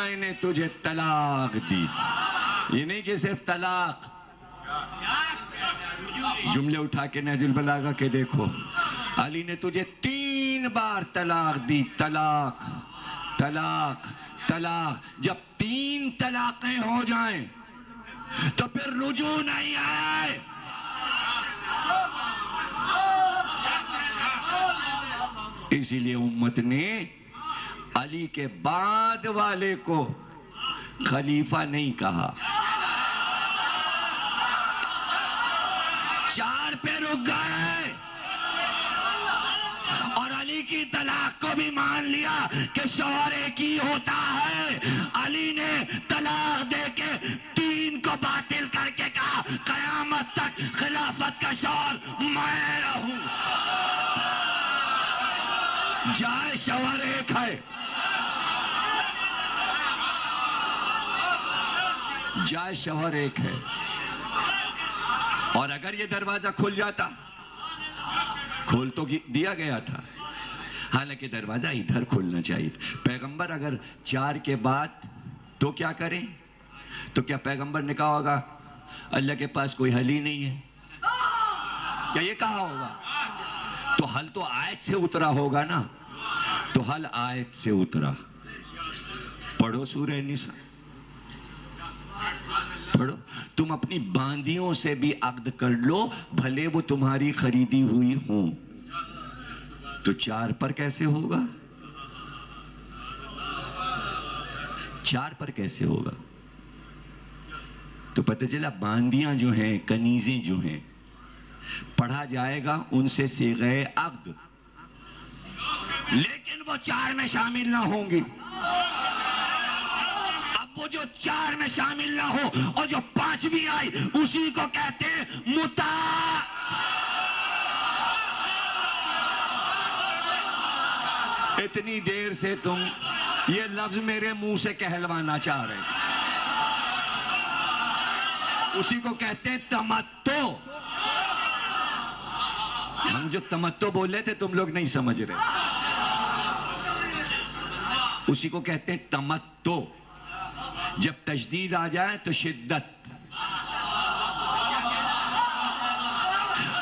میں نے تجھے طلاق دی. یہ نہیں کہ صرف طلاق. جملے اٹھا کے نہج البلاغہ کے دیکھو. علی نے تجھے 3 بار طلاق دی. طلاق طلاق طلاق. جب 3 طلاقیں ہو جائیں تو پھر رجوع نہیں آئے. اسی لیے امت نے علی کے بعد والے کو خلیفہ نہیں کہا. 4 پہ رک گئے اور علی کی طلاق کو بھی مان لیا کہ شوہر ایک ہی ہوتا ہے. علی نے طلاق دے کے 3 کو باطل کر کے کہا قیامت تک خلافت کا شوہر میں رہوں. جائے شوہر ایک ہے, جائے شوہر ایک ہے. اور اگر یہ دروازہ کھل جاتا, کھول تو دیا گیا تھا, حالانکہ دروازہ ادھر کھلنا چاہیے تھا. پیغمبر اگر 4 کے بعد تو کیا کریں؟ تو کیا پیغمبر نے کہا ہوگا اللہ کے پاس کوئی حل ہی نہیں ہے؟ کیا یہ کہا ہوگا؟ تو حل تو آیت سے اترا ہوگا نا. تو حل آیت سے اترا. پڑھو سورہ نساء, پڑھو. تم اپنی باندیوں سے بھی عقد کر لو بھلے وہ تمہاری خریدی ہوئی ہوں. تو 4 پر کیسے ہوگا؟ 4 پر کیسے ہوگا؟ تو پتہ چلا باندیاں جو ہیں, کنیزیں جو ہیں, پڑھا جائے گا ان سے صیغہ عقد, لیکن وہ 4 میں شامل نہ ہوں گی. اب وہ جو 4 میں شامل نہ ہو اور جو 5ویں آئی اسی کو کہتے ہیں متاع. اتنی دیر سے تم یہ لفظ میرے منہ سے کہلوانا چاہ رہے تھے. اسی کو کہتے ہیں تمتع. ہم جو تمتع بولے تھے تم لوگ نہیں سمجھ رہے. اسی کو کہتے ہیں تمتع. جب تشدید آ جائے تو شدت.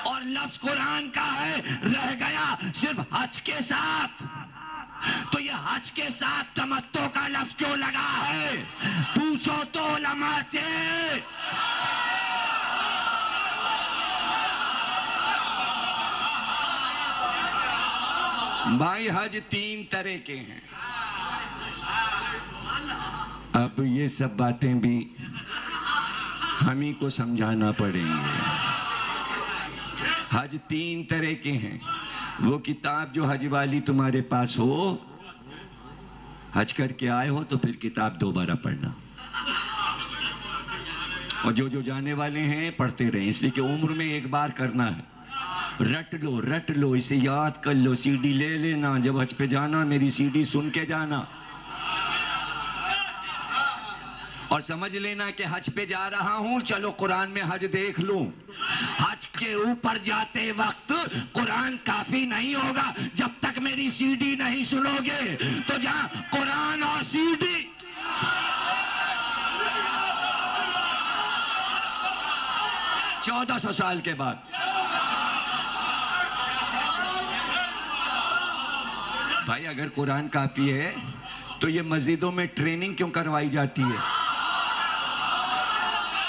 اور لفظ قرآن کا ہے, رہ گیا صرف حج کے ساتھ. تو یہ حج کے ساتھ تمتع کا لفظ کیوں لگا ہے؟ پوچھو تو علماء سے. بھائی حج 3 طرح کے ہیں. اب یہ سب باتیں بھی ہم ہی کو سمجھانا پڑیں گے. حج 3 طرح کے ہیں. وہ کتاب جو حج والی تمہارے پاس ہو, حج کر کے آئے ہو تو پھر کتاب دوبارہ پڑھنا. اور جو جانے والے ہیں پڑھتے رہیں, اس لیے کہ عمر میں ایک بار کرنا ہے. رٹ لو, اسے یاد کر لو. سی ڈی لے لینا, جب حج پہ جانا میری سی ڈی سن کے جانا. اور سمجھ لینا کہ حج پہ جا رہا ہوں, چلو قرآن میں حج دیکھ لوں. حج کے اوپر جاتے وقت قرآن کافی نہیں ہوگا جب تک میری سی ڈی نہیں سنو گے. تو جہاں قرآن اور سی ڈی, چودہ 1400 سال کے بعد. بھائی اگر قرآن کافی ہے تو یہ مسجدوں میں ٹریننگ کیوں کروائی جاتی ہے؟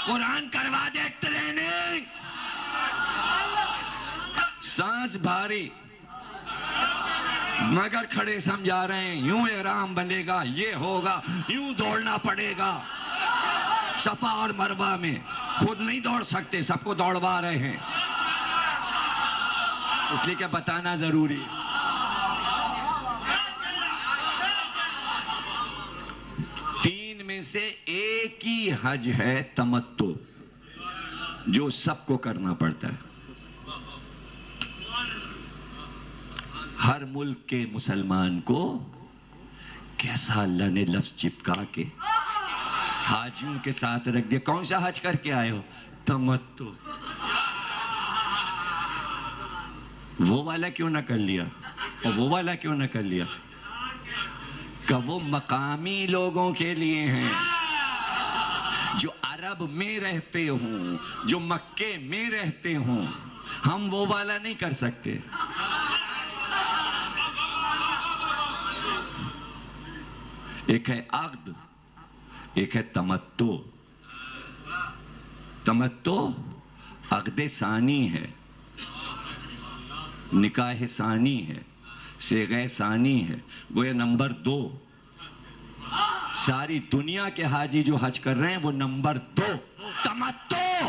قرآن کروا دے ٹریننگ. سانس بھاری مگر کھڑے سمجھا رہے ہیں, یوں احرام بنے گا, یہ ہوگا, یوں دوڑنا پڑے گا. صفا اور مروہ میں خود نہیں دوڑ سکتے, سب کو دوڑوا رہے ہیں. اس لیے کہ بتانا ضروری. 3 میں سے ایک ہی حج ہے تمتع, جو سب کو کرنا پڑتا ہے. ہر ملک کے مسلمان کو کیسا اللہ نے لفظ چپکا کے حاجیوں کے ساتھ رکھ دیا. کون سا حج کر کے آئے ہو؟ تمتع. وہ والا کیوں نہ کر لیا اور وہ والا کیوں نہ کر لیا؟ کہ وہ مقامی لوگوں کے لیے ہیں، جو عرب میں رہتے ہوں، جو مکے میں رہتے ہوں. ہم وہ والا نہیں کر سکتے. ایک ہے عقد، ایک ہے تمتع. تمتع عقد ثانی ہے، نکاح ثانی ہے، صیغہ ثانی ہے، گویا نمبر 2. ساری دنیا کے حاجی جو حج کر رہے ہیں وہ نمبر 2 تمتع.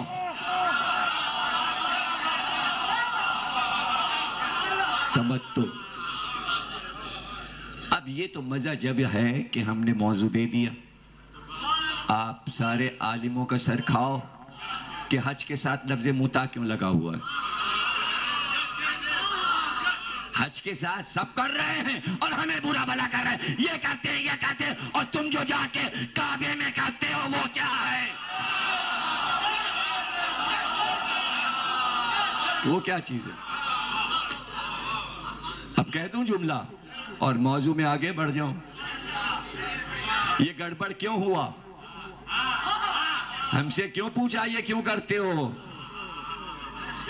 تمتع. اب یہ تو مزہ جب ہے کہ ہم نے موضوع دے دیا، آپ سارے عالموں کا سر کھاؤ کہ حج کے ساتھ لفظ متع کیوں لگا ہوا ہے. حج کے ساتھ سب کر رہے ہیں اور ہمیں برا بھلا کر رہے ہیں، یہ کرتے ہیں یہ کرتے ہیں، اور تم جو جا کے کعبے میں کرتے ہو وہ کیا ہے؟ وہ کیا چیز ہے؟ اب کہہ دوں جملہ اور موضوع میں آگے بڑھ جاؤں. یہ گڑبڑ کیوں ہوا؟ ہم سے کیوں پوچھا یہ کیوں کرتے ہو؟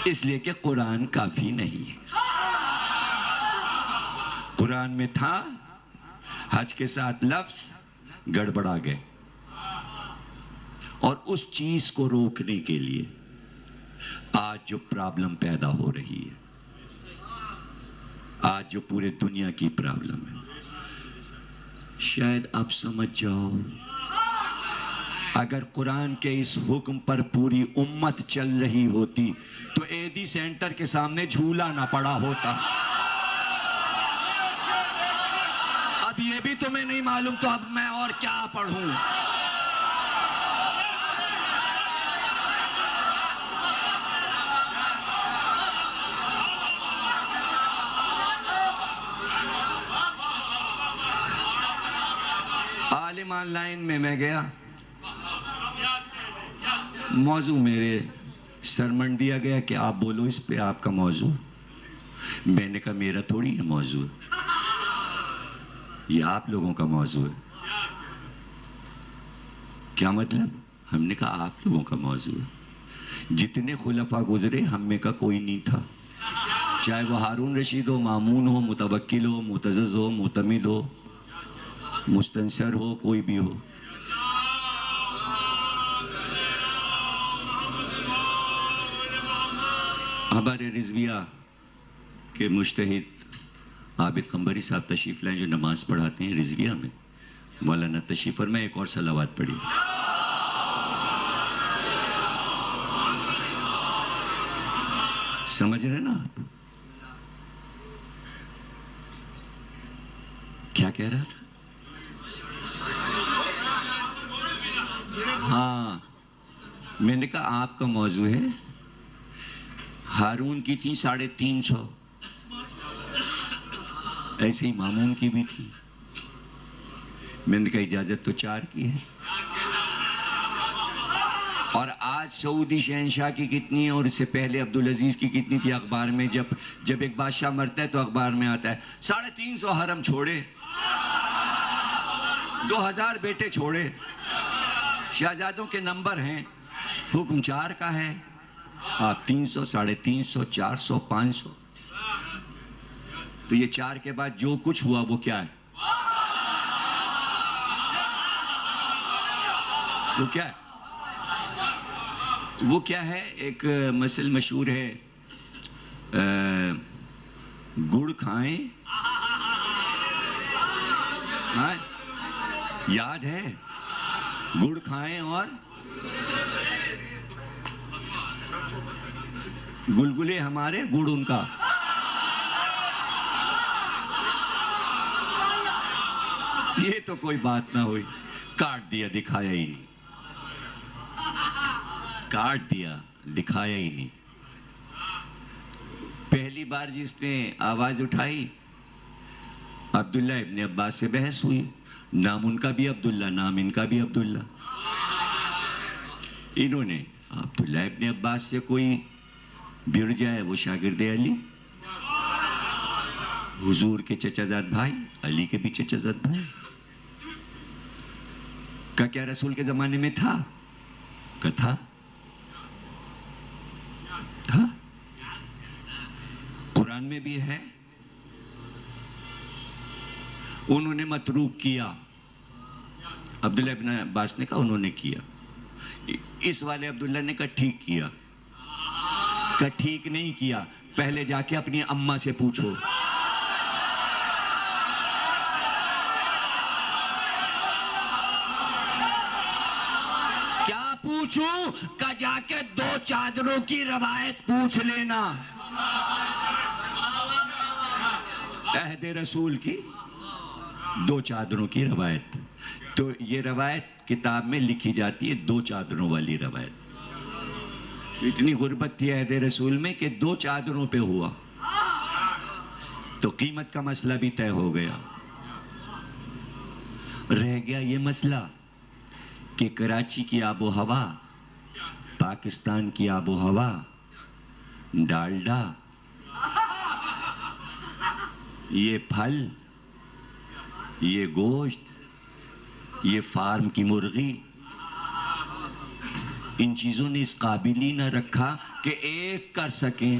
اس لیے کہ قرآن کافی نہیں ہے. قرآن میں تھا حج کے ساتھ لفظ، گڑبڑا گئے. اور اس چیز کو روکنے کے لیے آج جو پرابلم پیدا ہو رہی ہے، آج جو پورے دنیا کی پرابلم ہے، شاید آپ سمجھ جاؤ اگر قرآن کے اس حکم پر پوری امت چل رہی ہوتی تو ایدی سینٹر کے سامنے جھولا نہ پڑا ہوتا. اب یہ بھی تمہیں نہیں معلوم تو اب میں اور کیا پڑھوں؟ عالم آن لائن میں گیا، موضوع میرے سرمن دیا گیا کہ آپ بولو اس پہ، آپ کا موضوع. میں نے کہا میرا تھوڑی ہے موضوع، یہ آپ لوگوں کا موضوع ہے. کیا مطلب؟ ہم نے کہا آپ لوگوں کا موضوع ہے. جتنے خلفاء گزرے ہم میں کا کوئی نہیں تھا، چاہے وہ ہارون رشید ہو، مامون ہو، متوکل ہو، معتزز ہو، معتمد ہو، مستنصر ہو، کوئی بھی ہو. ہمارے رضویہ کے مجتہد عابد قمبری صاحب تشریف لائیں جو نماز پڑھاتے ہیں رضویہ میں. مولانا تشریف فرمائے، ایک اور صلوات پڑھی. سمجھ رہے نا آپ کیا کہہ رہا تھا؟ ہاں، میں نے کہا آپ کا موضوع ہے. ہارون کی تھی 350، ایسے ہی مامون کی بھی تھی. میں نے کہا اجازت تو 4 کی ہے. اور آج سعودی شہنشاہ کی کتنی ہے اور اس سے پہلے عبدالعزیز کی کتنی تھی؟ اخبار میں جب ایک بادشاہ مرتا ہے تو اخبار میں آتا ہے 350 حرم چھوڑے، 2000 بیٹے چھوڑے. شہزادوں کے نمبر ہیں، حکم 4 کا ہے. آپ 300، 350، 400، 500. تو یہ 4 کے بعد جو کچھ ہوا وہ کیا ہے؟ وہ کیا ہے؟ وہ کیا ہے؟ ایک مثل مشہور ہے، گڑ کھائیں، ہاں یاد ہے؟ گڑ کھائیں اور گلگلے ہمارے، گڑ ان کا. یہ تو کوئی بات نہ ہوئی. کاٹ دیا، دکھایا ہی نہیں. کاٹ دیا، دکھایا ہی نہیں. پہلی بار جس نے آواز اٹھائی عبداللہ ابن عباس سے بحث ہوئی. نام ان کا بھی عبداللہ، نام ان کا بھی عبداللہ. انہوں نے عبداللہ ابن عباس سے کوئی بڑھ جائے وہ شاگرد علی، حضور کے چچا زاد بھائی، علی کے بھی چچا زاد بھائی. کہا کیا رسول کے زمانے میں تھا؟ کہا تھا، قرآن میں بھی ہے. انہوں نے متروک کیا. عبداللہ ابن عباس نے کہا انہوں نے کیا. اس والے عبداللہ نے کہا ٹھیک کیا. کہا ٹھیک نہیں کیا، پہلے جا کے اپنی اماں سے پوچھو. کیا پوچھوں؟ کہ جا کے 2 چادروں کی روایت پوچھ لینا. عہد رسول کی 2 چادروں کی روایت. تو یہ روایت کتاب میں لکھی جاتی ہے 2 چادروں والی روایت. اتنی غربت تھی عہد رسول میں کہ 2 چادروں پہ ہوا. تو قیمت کا مسئلہ بھی طے ہو گیا. رہ گیا یہ مسئلہ کہ کراچی کی آب و ہوا، پاکستان کی آب و ہوا، ڈالڈا، یہ پھل، یہ گوشت، یہ فارم کی مرغی، ان چیزوں نے اس قابل ہی نہ رکھا کہ ایک کر سکیں.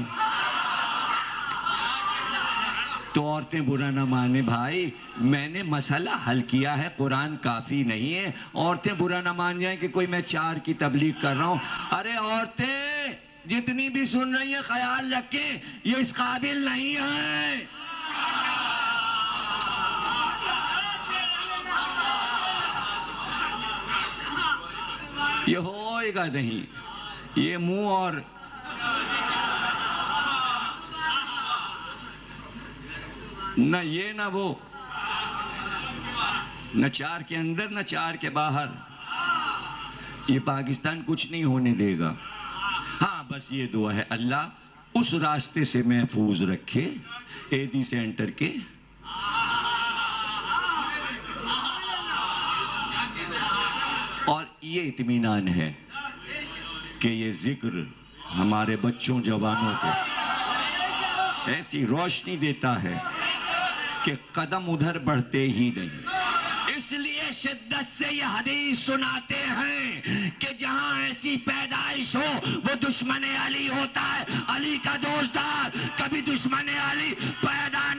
تو عورتیں برا نہ مانے بھائی، میں نے مسئلہ حل کیا ہے، قرآن کافی نہیں ہے. عورتیں برا نہ مان جائیں کہ کوئی میں 4 کی تبلیغ کر رہا ہوں. ارے عورتیں جتنی بھی سن رہی ہیں خیال رکھیں، یہ اس قابل نہیں ہے. یہ ہوئے گا نہیں. یہ منہ اور نہ یہ نہ وہ، نہ 4 کے اندر نہ 4 کے باہر. یہ پاکستان کچھ نہیں ہونے دے گا. ہاں بس یہ دعا ہے اللہ اس راستے سے محفوظ رکھے ایدی سینٹر کے. اور یہ اطمینان ہے کہ یہ ذکر ہمارے بچوں جوانوں کو ایسی روشنی دیتا ہے کہ قدم ادھر بڑھتے ہی نہیں. اس لیے شدت سے یہ حدیث سناتے ہیں کہ جہاں ایسی پیدائش ہو وہ دشمن علی ہوتا ہے. علی کا دوستدار کبھی دشمن علی پیدا